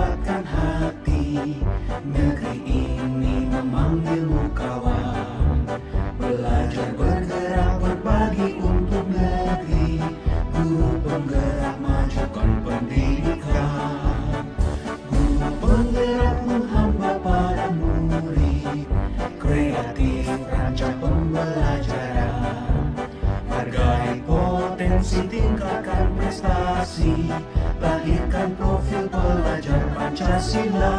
kuatkan hati. Negeri ini memanggilmu kawan. Belajar bergerak berbagi untuk negeri. Guru penggerak majukan pendidikan. Guru penggerak menghamba para murid. Kreatif rancang pembelajaran. Hargai potensi, tingkatkan prestasi. Lahirkan profil pelajar Pancasila.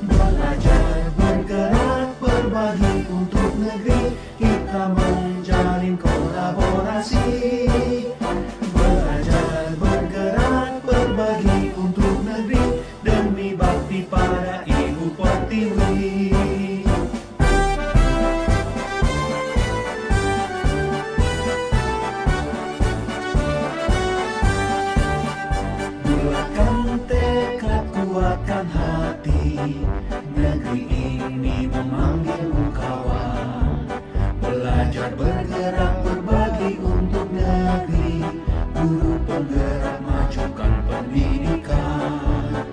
Belajar bergerak berbagi untuk negeri. Kita menjalin kolaborasi. Belajar bergerak berbagi untuk negeri. Demi bakti pada Ibu Pertiwi. Bulatkan tekad, kuatkan hati. Negeri ini memanggilmu kawan. Belajar bergerak berbagi untuk negeri. Guru penggerak majukan pendidikan.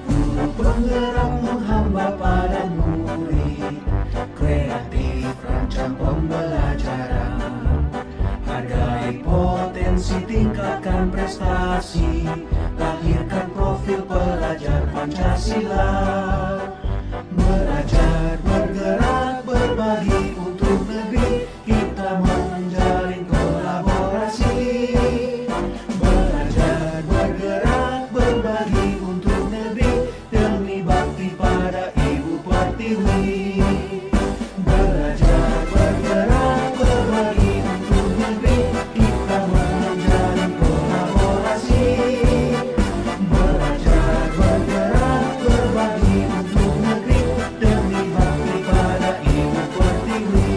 Guru penggerak menghamba pada murid. Kreatif rancang pembelajaran. Hargai potensi, tingkatkan prestasi. Lahirkan profil pelajar Pancasila. Belajar bergerak berbagi untuk negeri. Kita menjalin kolaborasi. Belajar bergerak berbagi untuk negeri. Demi bakti pada Ibu Pertiwi. Belajar bergerak berbagi untuk negeri. Kita menjalin kolaborasi. Belajar bergerak berbagi untuk negeri. Demi bakti pada Ibu Pertiwi.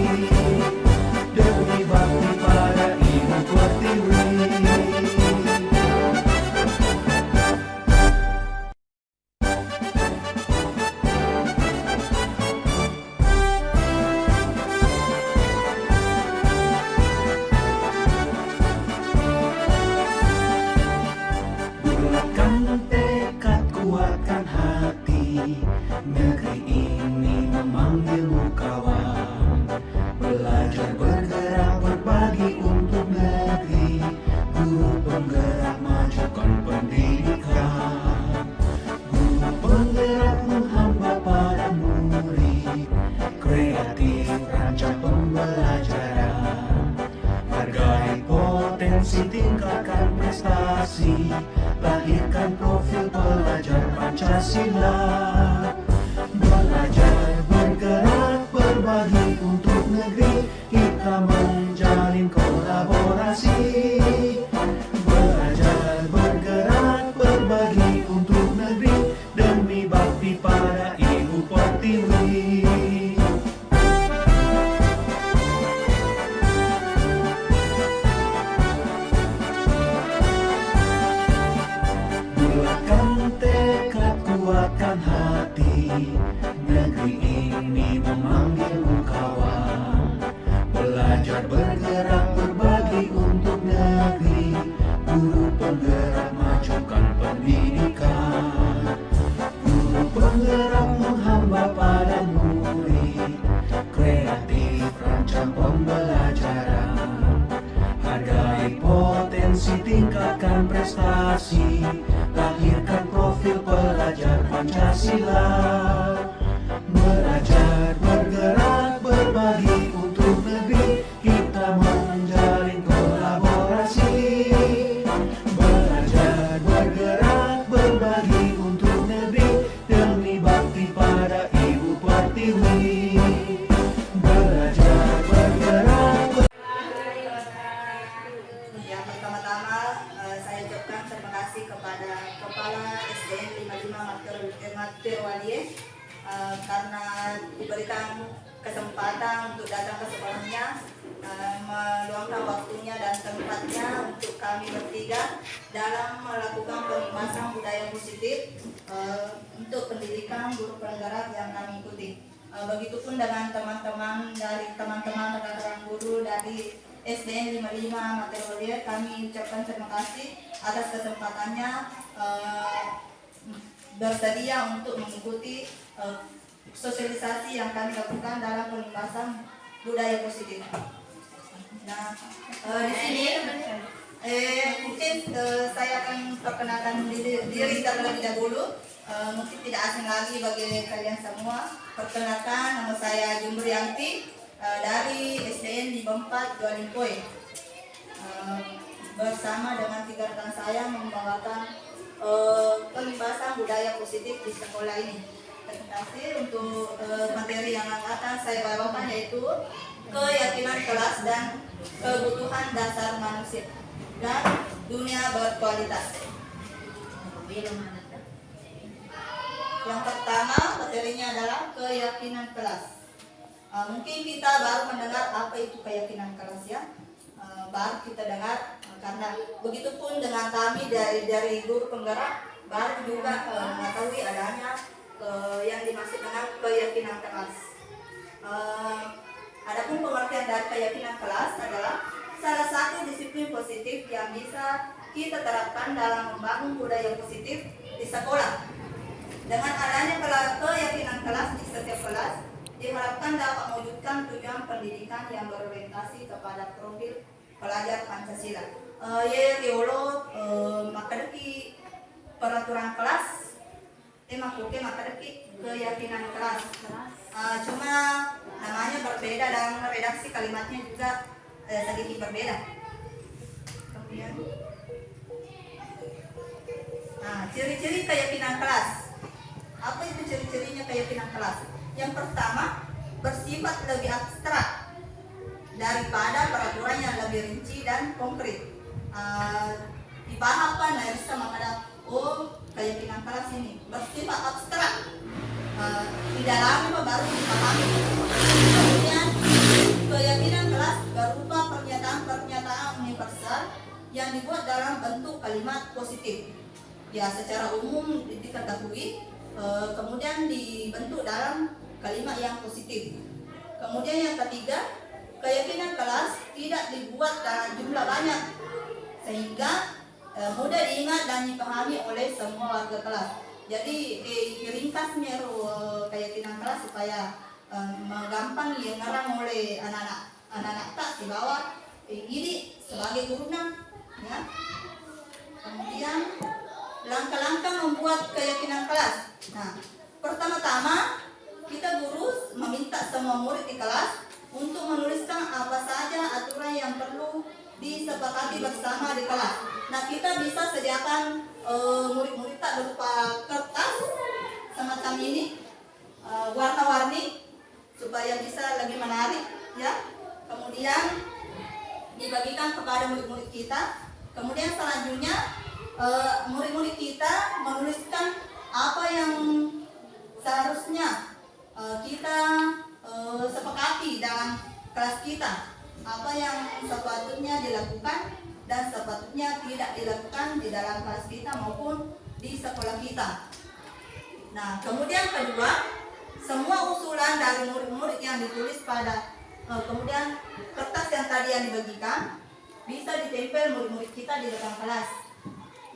Demi bakti pada Ibu Pertiwi. Bulatkan tekad, kuatkan hati. Negeri ini memanggilmu kawan. Belajar bergerak berbagi untuk negeri. Guru penggerak majukan pendidikan. Guru penggerak menghamba para murid. Kreatif rancang pembelajaran. Hargai potensi, tingkatkan prestasi. Lahirkan profil pelajar Pancasila. Belajar bergerak berbagi untuk negeri. Kita menjalin kolaborasi. Belajar bergerak berbagi untuk negeri. Demi bakti pada Ibu Pertiwi. Bulatkan tekad, kuatkan hati. Negeri ini memanggilmu kawan. Belajar bergerak berbagi untuk negeri. Guru penggerak majukan pendidikan. Guru penggerak menghamba pada murid. Kreatif rancang pembelajaran. Hargai potensi, tingkatkan prestasi. Lahirkan profil pelajar Pancasila. Belajar bergerak berbagi untuk negeri. Kita menjalin kolaborasi. Belajar bergerak berbagi untuk negeri. Demi bakti pada Ibu Pertiwi. Belajar bergerak. Yang pertama-tama saya ucapkan terima kasih kepada Kepala SDN 55 Mater Walie karena diberikan kesempatan untuk datang ke sekolahnya, meluangkan waktunya dan tempatnya untuk kami bertiga dalam melakukan pengemasan budaya positif untuk pendidikan guru penggerak yang kami ikuti. Begitupun dengan teman-teman dari teman-teman rekan-rekan guru dari SDN 55 Mater Walie, kami ucapkan terima kasih atas kesempatannya bersedia untuk mengikuti sosialisasi yang kami lakukan dalam pembahasan budaya positif. Nah, di sini mungkin saya akan perkenalkan diri terlebih dahulu. Mungkin tidak asing lagi bagi kalian semua. Perkenalkan, nama saya Jumbrianti dari SDN di Bempat Jualimpoy. Bersama dengan 3 rekan saya membawakan pembahasan budaya positif di sekolah ini. Terima kasih untuk materi yang akan saya bawakan, yaitu keyakinan kelas dan kebutuhan dasar manusia dan dunia berkualitas. Yang pertama materinya adalah keyakinan kelas. Mungkin kita baru mendengar apa itu keyakinan kelas ya. Baru kita dengar, karena begitupun dengan kami dari guru penggerak baru juga mengetahui adanya yang dimaksud dengan keyakinan kelas. Adapun pengertian dari keyakinan kelas adalah salah satu disiplin positif yang bisa kita terapkan dalam membangun budaya positif di sekolah. Dengan adanya keyakinan kelas di setiap kelas, diharapkan dapat mewujudkan tujuan pendidikan yang berorientasi kepada profil pelajar Pancasila. Riolo makadeki peraturan kelas, makuke makadeki keyakinan kelas. Cuma namanya berbeda dan redaksi kalimatnya juga sedikit berbeda. Kemudian, ciri-ciri keyakinan kelas. Apa itu ciri-cirinya keyakinan kelas? Yang pertama, bersifat lebih abstrak daripada peraturan yang lebih rinci dan konkret. Dipahamkan dari sama pada keyakinan kelas ini bersifat abstrak, di dalamnya baru dipahami. Kemudian keyakinan kelas berupa pernyataan-pernyataan universal yang dibuat dalam bentuk kalimat positif. Ya, secara umum diketahui, kemudian dibentuk dalam kalimat yang positif. Kemudian yang ketiga, keyakinan kelas tidak dibuat dalam jumlah banyak sehingga mudah diingat dan dipahami oleh semua warga kelas. Jadi ringkasnya keyakinan kelas supaya gampang diingat oleh anak-anak tak di bawah ini sebagai turunan ya. Kemudian langkah-langkah membuat keyakinan kelas. Nah, pertama-tama kita guru meminta semua murid di kelas untuk menuliskan apa saja aturan yang perlu disepakati bersama di kelas. Nah, kita bisa sediakan murid-murid tak berupa kertas semacam ini, warna-warni supaya bisa lebih menarik ya. Kemudian dibagikan kepada murid-murid kita. Kemudian selanjutnya murid-murid kita menuliskan apa yang seharusnya kita sepakati dalam kelas kita, apa yang sepatutnya dilakukan dan sepatutnya tidak dilakukan di dalam kelas kita maupun di sekolah kita. Nah, kemudian kedua, semua usulan dari murid-murid yang ditulis pada kemudian kertas yang tadi yang dibagikan bisa ditempel murid-murid kita di depan kelas.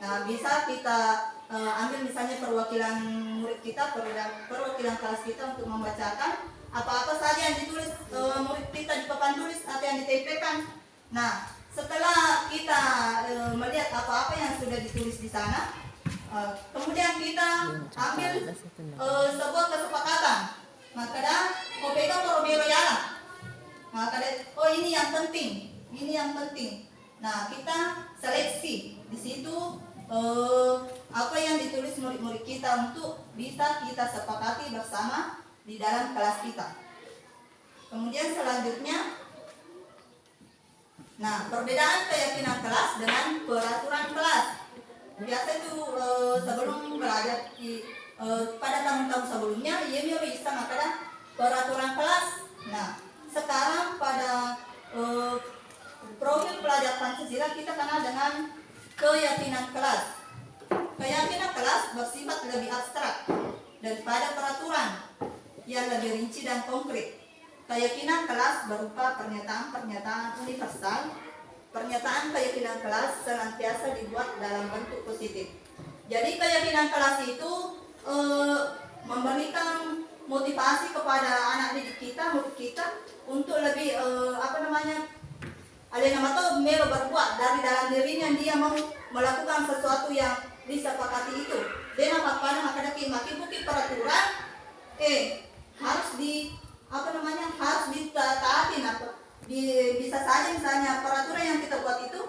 Nah, bisa kita ambil misalnya perwakilan murid kita, perwakilan kelas kita untuk membacakan apa-apa saja yang ditulis murid kita di papan tulis atau yang ditempelkan. Nah, setelah kita melihat apa-apa yang sudah ditulis di sana, kemudian kita ambil sebuah kesepakatan. Maka kopeka poromelo yala. Maka ini yang penting, ini yang penting. Nah, kita seleksi di situ apa yang ditulis murid-murid kita untuk bisa kita sepakati bersama di dalam kelas kita. Kemudian selanjutnya, nah, perbedaan keyakinan kelas dengan peraturan kelas. Biasa itu sebelum belajar pada tahun-tahun sebelumnya, ia bisa makanya peraturan kelas. Nah, sekarang pada profil pelajar Pancasila kita kenal dengan keyakinan kelas. Keyakinan kelas bersifat lebih abstrak daripada peraturan yang lebih rinci dan konkret. Keyakinan kelas berupa pernyataan-pernyataan universal. Pernyataan keyakinan kelas senantiasa dibuat dalam bentuk positif. Jadi keyakinan kelas itu eh, memberikan motivasi kepada anak didik kita, murid kita untuk lebih ada nama tuh melo berbuat dari dalam dirinya, dia mau melakukan sesuatu yang disepakati itu. Dia nampak pada makin bukti peraturan harus harus ditaati. Bisa saja misalnya peraturan yang kita buat itu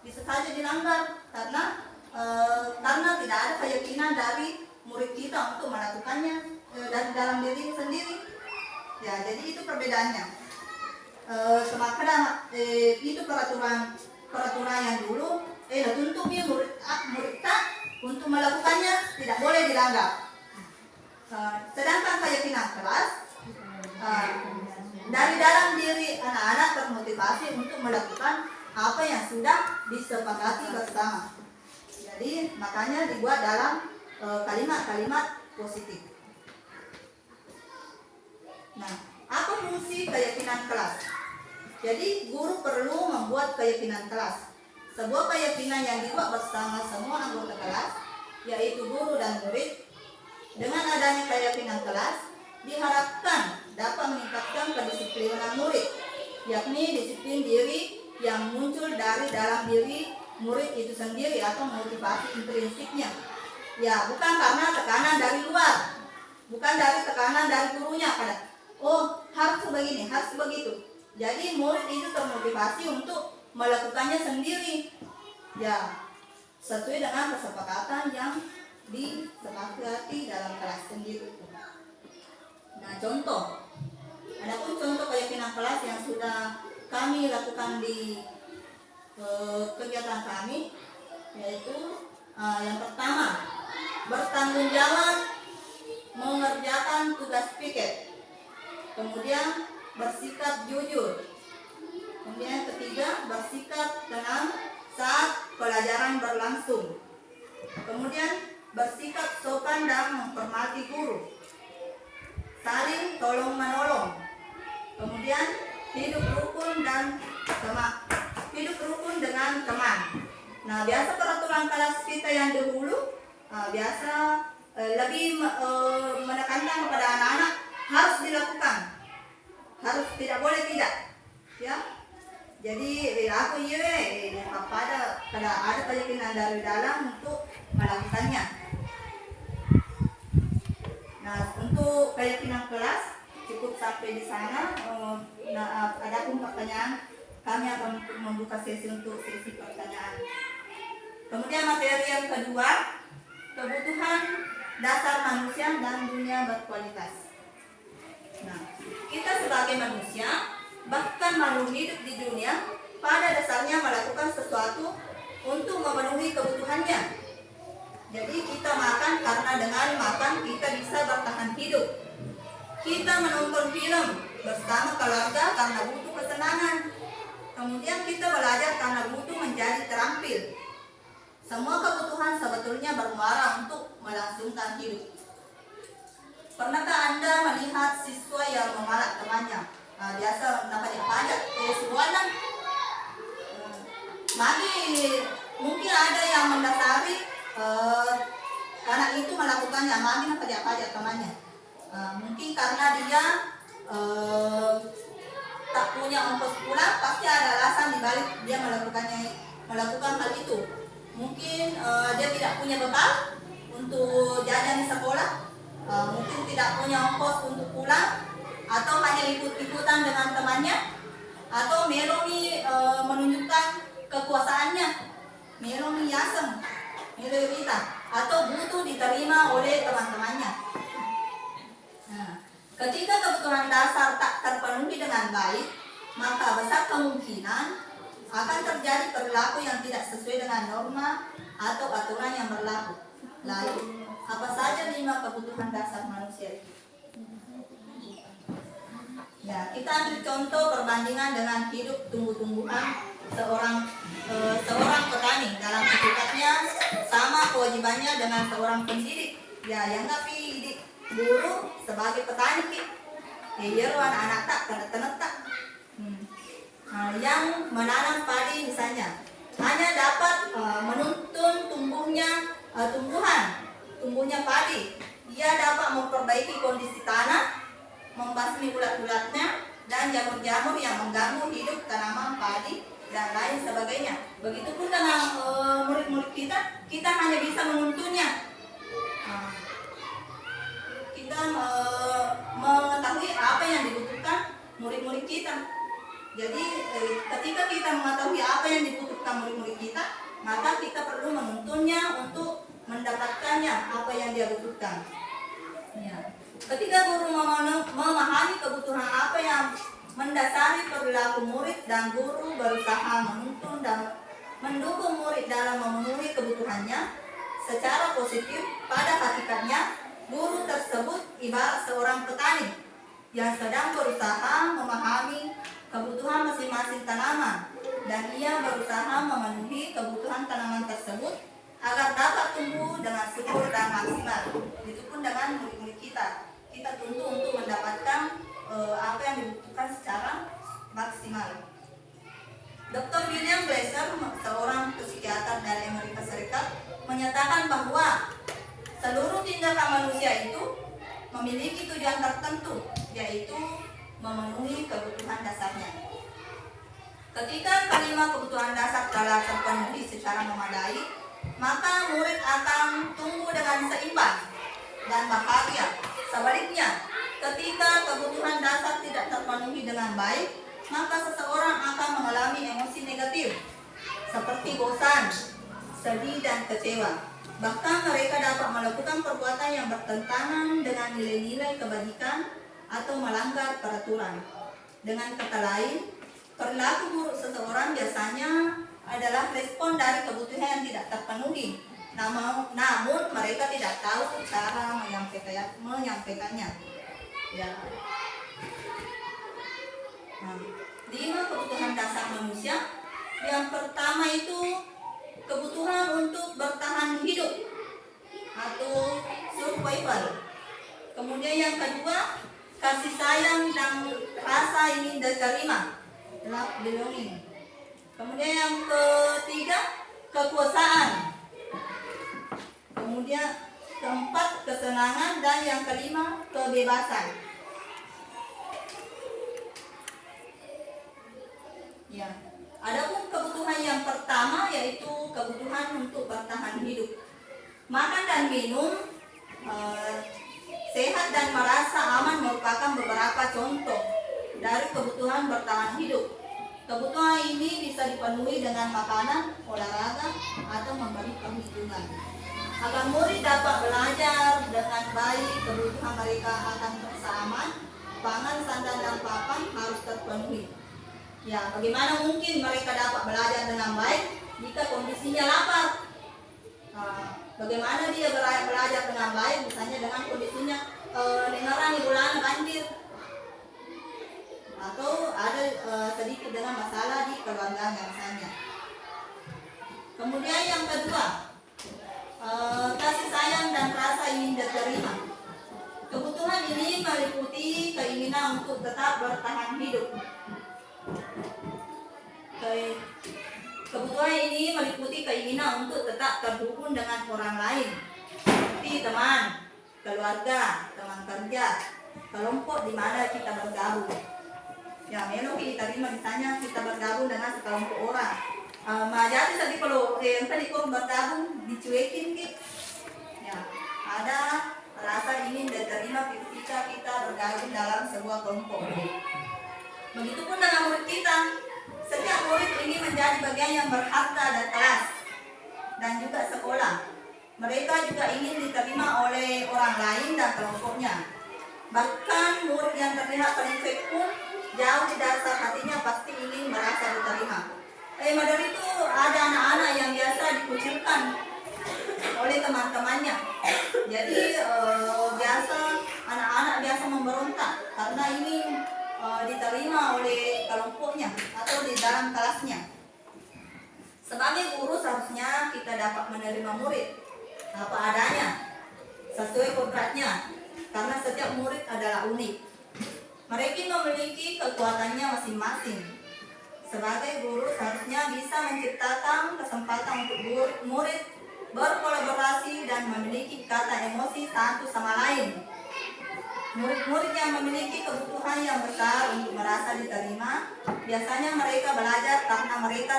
bisa saja dilanggar karena tidak ada keyakinan dari murid kita untuk melakukannya dari dalam diri sendiri. Ya, jadi itu perbedaannya. Itu peraturan yang dulu tuntut murid tak untuk melakukannya tidak boleh dilanggar. Sedangkan keyakinan kelas dari dalam diri anak-anak termotivasi untuk melakukan apa yang sudah disepakati bersama. Jadi makanya dibuat dalam kalimat-kalimat positif. Nah, apa fungsi keyakinan kelas? Jadi guru perlu membuat keyakinan kelas. Sebuah keyakinan yang dibuat bersama semua anggota kelas, yaitu guru dan murid. Dengan adanya keyakinan kelas, diharapkan dapat meningkatkan kedisiplinan murid, yakni disiplin diri yang muncul dari dalam diri murid itu sendiri atau motivasi intrinsiknya. Ya, bukan karena tekanan dari luar, bukan dari tekanan dari gurunya pada harus begini, harus begitu. Jadi murid itu termotivasi untuk melakukannya sendiri. Ya, sesuai dengan kesepakatan yang disepakati dalam kelas sendiri. Nah, contoh. Adapun contoh keyakinan kelas yang sudah kami lakukan di kegiatan kami, yaitu yang pertama, bertanggung jawab mengerjakan tugas piket. Kemudian bersikap jujur. Kemudian yang ketiga, bersikap tenang saat pelajaran berlangsung. Kemudian bersikap sopan dan menghormati guru. Saling tolong menolong. Kemudian hidup rukun dengan teman. Nah, biasa peraturan kelas kita yang dahulu biasa lebih menekankan kepada anak-anak harus dilakukan, harus, tidak boleh tidak, ya. Jadi aku pada ada keyakinan dari dalam untuk melakukannya. Nah, untuk keyakinan kelas cukup sampai di sana. Adapun pertanyaan, kami akan membuka sesi untuk sesi pertanyaan. Kemudian materi yang kedua, kebutuhan dasar manusia dan dunia berkualitas. Nah, kita sebagai manusia, bahkan makhluk hidup di dunia, pada dasarnya melakukan sesuatu untuk memenuhi kebutuhannya. Jadi kita makan karena dengan makan kita bisa bertahan hidup. Kita menonton film bersama keluarga karena butuh kesenangan. Kemudian kita belajar karena butuh menjadi terampil. Semua kebutuhan sebetulnya bermuara untuk melangsungkan hidup. Pernahkah Anda melihat siswa yang memalak temannya? Biasa namanya pajak, semuanya. Mungkin ada yang mendasari anak itu melakukannya, mami pajak temannya. Mungkin karena dia tak punya ongkos pulang, pasti ada alasan dibalik dia melakukan hal itu. Mungkin dia tidak punya bekal untuk jajan di sekolah, mungkin tidak punya ongkos untuk pulang, atau hanya ikut-ikutan dengan temannya, atau Melomi menunjukkan kekuasaannya, Melomi Yasem, Melomi Rita, atau butuh diterima oleh teman-temannya. Nah, ketika kebutuhan dasar tak terpenuhi dengan baik, maka besar kemungkinan akan terjadi perilaku yang tidak sesuai dengan norma atau aturan yang berlaku. Lalu, apa saja 5 kebutuhan dasar manusia itu? Ya, kita ambil contoh perbandingan dengan hidup tumbuh-tumbuhan seorang petani. Dalam hakikatnya sama kewajibannya dengan seorang pendidik. Ya, yang ngapi guru sebagai petani anak tak tenet-tenet. Yang menanam padi misalnya hanya dapat menuntun tumbuhnya padi, Dia dapat memperbaiki kondisi tanah, membasmi ulat-ulatnya, dan jamur-jamur yang mengganggu hidup tanaman padi dan lain sebagainya. Begitupun dengan murid-murid kita, kita hanya bisa menuntunnya. Nah, kita mengetahui apa yang dibutuhkan murid-murid kita. Jadi ketika kita mengetahui apa yang dibutuhkan murid-murid kita, maka kita perlu menuntunnya untuk mendapatkannya apa yang dia butuhkan. Ya. Ketika guru memahami kebutuhan apa yang mendasari perilaku murid dan guru berusaha menuntun dan mendukung murid dalam memenuhi kebutuhannya secara positif, pada hakikatnya guru tersebut ibarat seorang petani yang sedang berusaha memahami kebutuhan masing-masing tanaman, dan ia berusaha memenuhi kebutuhan tanaman tersebut agar dapat tumbuh dengan subur dan maksimal. Begitupun dengan murid-murid kita. Kita tuntut untuk mendapatkan apa yang dibutuhkan secara maksimal. Dr. William Glasser, seorang psikiater dari Amerika Serikat, menyatakan bahwa seluruh tindakan manusia itu memiliki tujuan tertentu, yaitu memenuhi kebutuhan dasarnya. Ketika kelima kebutuhan dasar telah terpenuhi secara memadai, maka murid akan tumbuh dengan seimbang dan bahagia. Sebaliknya, ketika kebutuhan dasar tidak terpenuhi dengan baik, maka seseorang akan mengalami emosi negatif seperti bosan, sedih, dan kecewa. Bahkan mereka dapat melakukan perbuatan yang bertentangan dengan nilai-nilai kebajikan atau melanggar peraturan. Dengan kata lain, perilaku buruk seseorang biasanya adalah respon dari kebutuhan yang tidak terpenuhi. Namun mereka tidak tahu cara menyampaikannya. Ya. Nah, 5 kebutuhan dasar manusia. Yang pertama itu kebutuhan untuk bertahan hidup atau survival. Kemudian yang kedua, kasih sayang dan rasa ingin diterima, love belonging. Kemudian yang ketiga, kekuasaan. Kemudian keempat, kesenangan, dan yang kelima, kebebasan. Ya. Adapun kebutuhan yang pertama yaitu kebutuhan untuk bertahan hidup. Makan dan minum, sehat dan merasa aman merupakan beberapa contoh dari kebutuhan bertahan hidup. Kebutuhan ini bisa dipenuhi dengan makanan, olahraga, atau memberi perlindungan. Agar murid dapat belajar dengan baik, kebutuhan mereka akan terasa aman, pangan, sandal, dan papan harus terpenuhi. Ya, bagaimana mungkin mereka dapat belajar dengan baik jika kondisinya lapar? Bagaimana dia belajar dengan baik misalnya dengan kondisinya dengaran di bulan banjir, atau ada sedikit dengan masalah di keluarganya misalnya. Kemudian yang kedua, kasih sayang dan rasa ingin diterima. Kebutuhan ini meliputi keinginan untuk tetap bertahan hidup. Kebutuhan ini meliputi keinginan untuk tetap terhubung dengan orang lain, seperti teman, keluarga, teman kerja, kelompok di mana kita bergabung. Ya, melo diterima misalnya kita bergabung dengan sekelompok orang. Jadi tadi kalau yang tadi kau bergabung dicuekin gitu. Ya, ada rasa ingin diterima ketika kita bergabung dalam sebuah kelompok. Begitupun dengan murid kita. Setiap murid ini menjadi bagian yang berharga dan kelas dan juga sekolah. Mereka juga ingin diterima oleh orang lain dan kelompoknya. Bahkan murid yang terlihat paling baik pun jauh di dasar hatinya pasti ingin merasa diterima. Dari itu ada anak-anak yang biasa dikucilkan oleh teman-temannya. Jadi anak-anak biasa memberontak karena ini diterima oleh kelompoknya atau di dalam kelasnya. Sebagai guru seharusnya kita dapat menerima murid apa adanya, sesuai kodratnya, karena setiap murid adalah unik. Mereka memiliki kekuatannya masing-masing. Sebagai guru seharusnya bisa menciptakan kesempatan untuk murid berkolaborasi dan memiliki kata emosi satu sama lain. Murid-murid yang memiliki kebutuhan yang besar untuk merasa diterima, biasanya mereka belajar karena mereka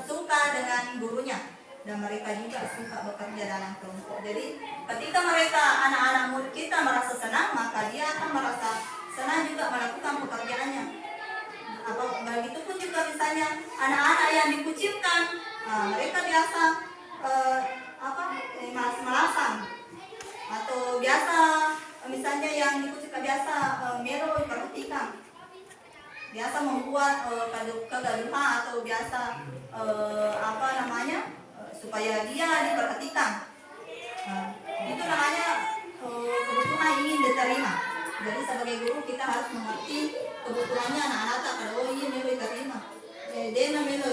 suka dengan gurunya dan mereka juga suka bekerja dalam kelompok. Jadi ketika mereka anak-anak murid kita merasa senang, maka dia akan merasa senang juga melakukan pekerjaannya. Begitu pun juga misalnya anak-anak yang dikucilkan, mereka biasa malas-malasan atau biasa misalnya yang dikucilkan biasa melo diperhatikan, biasa membuat kegaduhan atau biasa supaya dia diperhatikan. Itu namanya kebutuhan ingin diterima. Jadi sebagai guru kita harus mengerti kebutuhannya anak-anak kalau ini melo diterima. Dia melo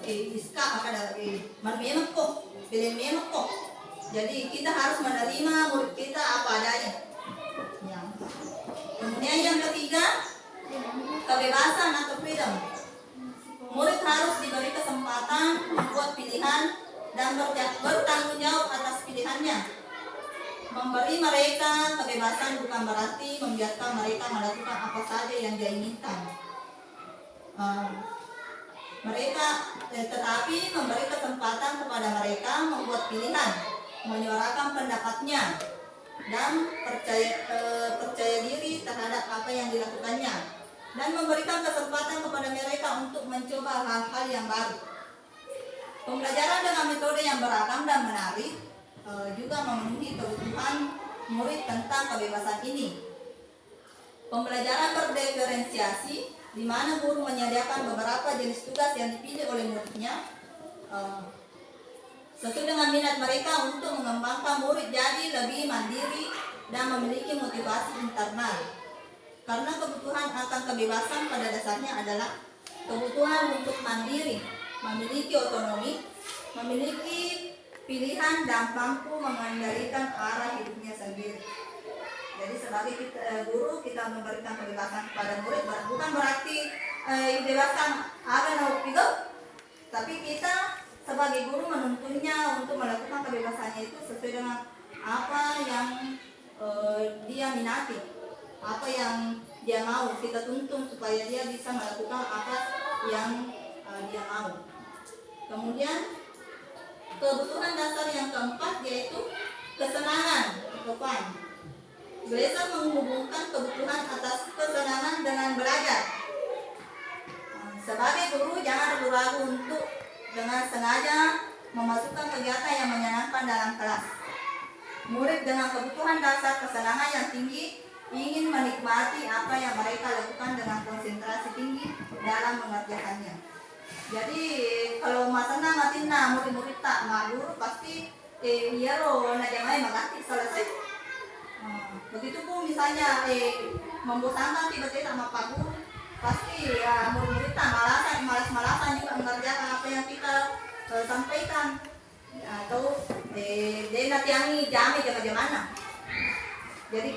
iska akada memek kok, pilih memek kok. Jadi kita harus menerima murid kita apa adanya. Ya. Kemudian yang ketiga, kebebasan atau freedom. Murid harus diberi kesempatan membuat pilihan dan bertanggung jawab atas pilihannya. Memberi mereka kebebasan bukan berarti membiarkan mereka melakukan apa saja yang dia inginkan. Tetapi memberi kesempatan kepada mereka membuat pilihan, menyuarakan pendapatnya, dan percaya diri terhadap apa yang dilakukannya, dan memberikan kesempatan kepada mereka untuk mencoba hal-hal yang baru. Pembelajaran dengan metode yang beragam dan menarik juga memenuhi kebutuhan murid tentang kebebasan ini. Pembelajaran berdiferensiasi, di mana guru menyediakan beberapa jenis tugas yang dipilih oleh muridnya sesuai dengan minat mereka untuk mengembangkan murid jadi lebih mandiri dan memiliki motivasi internal. Karena kebutuhan akan kebebasan pada dasarnya adalah kebutuhan untuk mandiri, memiliki otonomi, memiliki pilihan dan mampu mengendalikan arah hidupnya sendiri. Jadi sebagai guru kita memberikan kebebasan kepada murid, bukan berarti bebaskan agan pigo, tapi kita sebagai guru menuntunnya untuk melakukan kebebasannya itu sesuai dengan apa yang dia minati, apa yang dia mau. Kita tuntun supaya dia bisa melakukan apa yang dia mau. Kemudian kebutuhan dasar yang keempat yaitu kesenangan atau fun. Belajar menghubungkan kebutuhan atas kesenangan dengan belajar. Sebagai guru jangan ragu-ragu untuk dengan sengaja memasukkan kegiatan yang menyenangkan dalam kelas. Murid dengan kebutuhan dasar kesenangan yang tinggi ingin menikmati apa yang mereka lakukan dengan konsentrasi tinggi dalam mengerjakannya. Jadi kalau senang ngatina murid-murid tak guru pasti najamai magati selesai. Begitupun misalnya membosankan tiba-tiba sama Pak Guru, pasti ya murid-murid tak malas-malasan juga mengerjakan apa yang kita sampaikan, atau dia natiangi jami mana. Jadi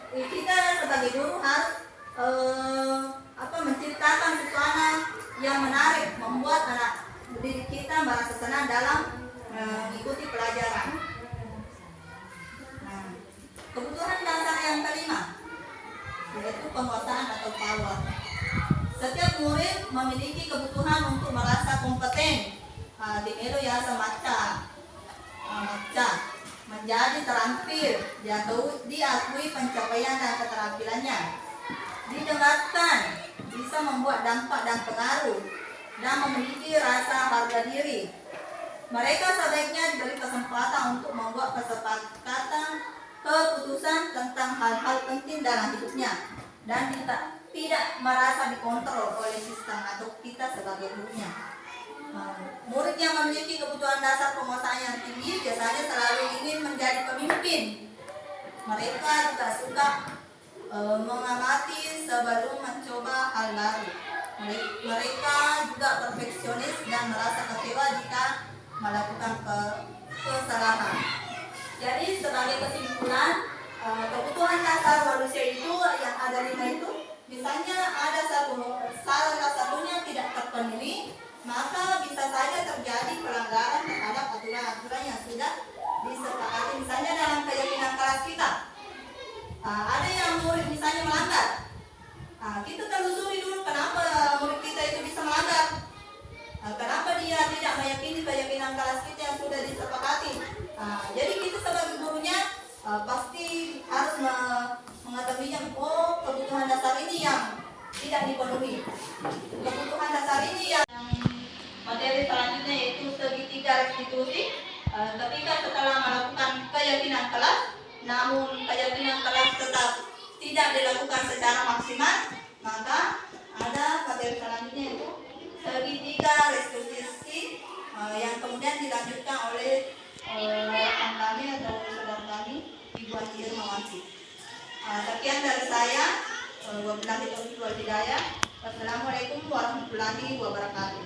kita sebagai guru harus menciptakan suasana yang menarik, membuat anak didik kita merasa senang dalam mengikuti pelajaran. Kebutuhan dasar yang kelima yaitu penguasaan atau power. Setiap murid memiliki kebutuhan untuk merasa kompeten, menjadi terampil, diakui pencapaian dan keterampilannya, didengarkan, bisa membuat dampak dan pengaruh, dan memiliki rasa harga diri. Mereka sebaiknya diberi kesempatan untuk membuat kesepakatan keputusan tentang hal-hal penting dalam hidupnya dan tidak merasa dikontrol oleh sistem atau kita sebagai gurunya. Murid yang memiliki kebutuhan dasar penguasaan yang tinggi biasanya selalu ingin menjadi pemimpin. Mereka juga suka mengamati sebelum mencoba hal baru. Mereka juga perfeksionis dan merasa kecewa jika melakukan kesalahan. Jadi sebagai kesimpulan, kebutuhan dasar manusia itu yang ada 5 itu, misalnya ada salah satunya tidak terpenuhi, maka bisa saja terjadi pelanggaran terhadap aturan-aturan yang sudah disepakati. Misalnya dalam keyakinan kelas kita, ada yang murid misalnya melanggar. Kita telusuri dulu kenapa murid kita itu bisa melanggar. Kenapa dia tidak meyakini keyakinan kelas kita yang sudah disepakati. Jadi kita sebagai gurunya pasti harus mengetahuinya, oh kebutuhan dasar ini yang tidak dipenuhi. Kebutuhan dasar ini yang materi selanjutnya yaitu segitiga restitusi. Ketika setelah melakukan keyakinan kelas, namun keyakinan kelas tetap tidak dilakukan secara maksimal, maka ada materi selanjutnya yaitu segitiga restitusi yang kemudian dilanjutkan oleh rekan kami atau saudara kami, Ibu Ati Irmawati. Sekian dari saya. Wabillahi taufiq wal hidayah. Wassalamualaikum warahmatullahi wabarakatuh.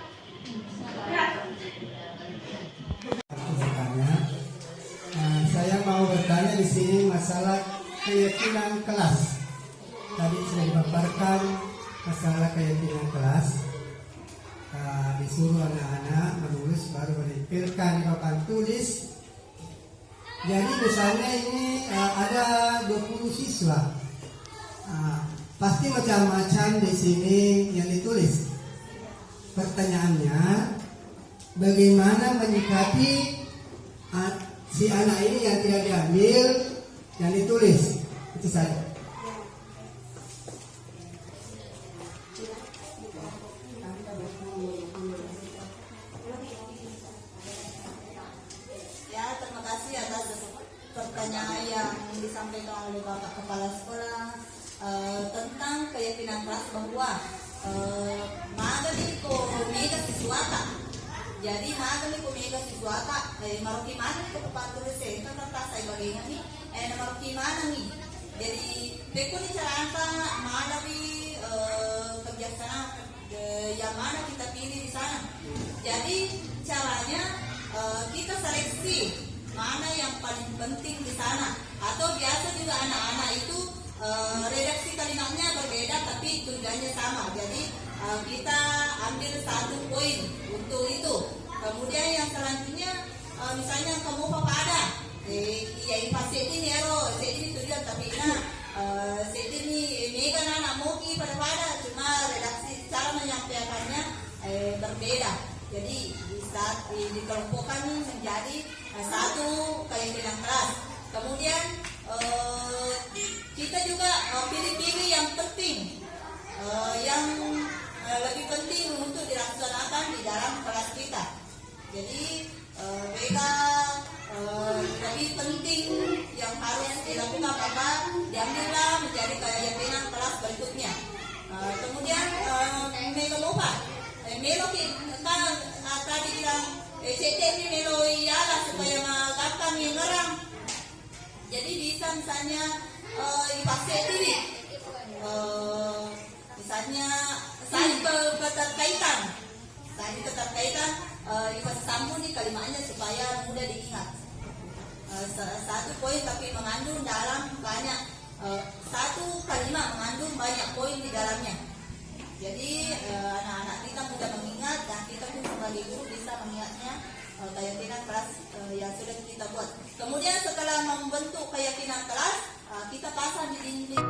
Saya mau bertanya di sini masalah keyakinan kelas. Tadi sudah dipaparkan masalah keyakinan kelas. Disuruh anak-anak menulis baru menempelkan di papan tulis. Jadi misalnya ini ada 20 siswa. Pasti macam-macam di sini yang ditulis. Pertanyaannya, bagaimana menyikapi si anak ini yang tidak diambil, yang ditulis? Itu saja. Ya, terima kasih atas pertanyaan yang disampaikan oleh Bapak Kepala Sekolah tentang keyakinan kelas bahwa magani ko mega siswata. Jadi magani ko mega siswata maruki mana ko papatulis itu tentang saya bagian ini maruki mana nih. Jadi beko ni caranta manawi kebiasaan yang mana kita pilih di sana. Jadi caranya kita seleksi mana yang paling penting di sana. Atau biasa juga anak-anak itu redaksi kalimatnya berbeda tapi tujuannya sama. Jadi kita ambil 1 poin untuk itu. Kemudian yang selanjutnya misalnya kamu apa ada ya pasti ini ero ini tujuan tapi ini mega anak moki pada cuma redaksi cara menyampaikannya berbeda. Jadi bisa dikelompokkan menjadi 1 keyakinan kelas. Kemudian kita juga pilih-pilih yang penting, yang lebih penting untuk dilaksanakan di dalam kelas kita. Jadi mereka lebih penting yang harus dilakukan apa diambillah menjadi keyakinan kelas berikutnya. Kemudian mereka lupa, melo kan tadi bilang CT ini melo ialah supaya gampang yang ngerang. Jadi bisa misalnya dipaksa ini, misalnya saling keterkaitan, sambung di kalimatnya supaya mudah diingat. 1 poin tapi mengandung dalam banyak 1 kalimat mengandung banyak poin di dalamnya. Jadi anak-anak kita mudah mengingat dan kita pun sebagai guru bisa mengingatnya keyakinan kelas yang sudah kita buat. Kemudian setelah membentuk keyakinan kelas, kita pasang di dinding.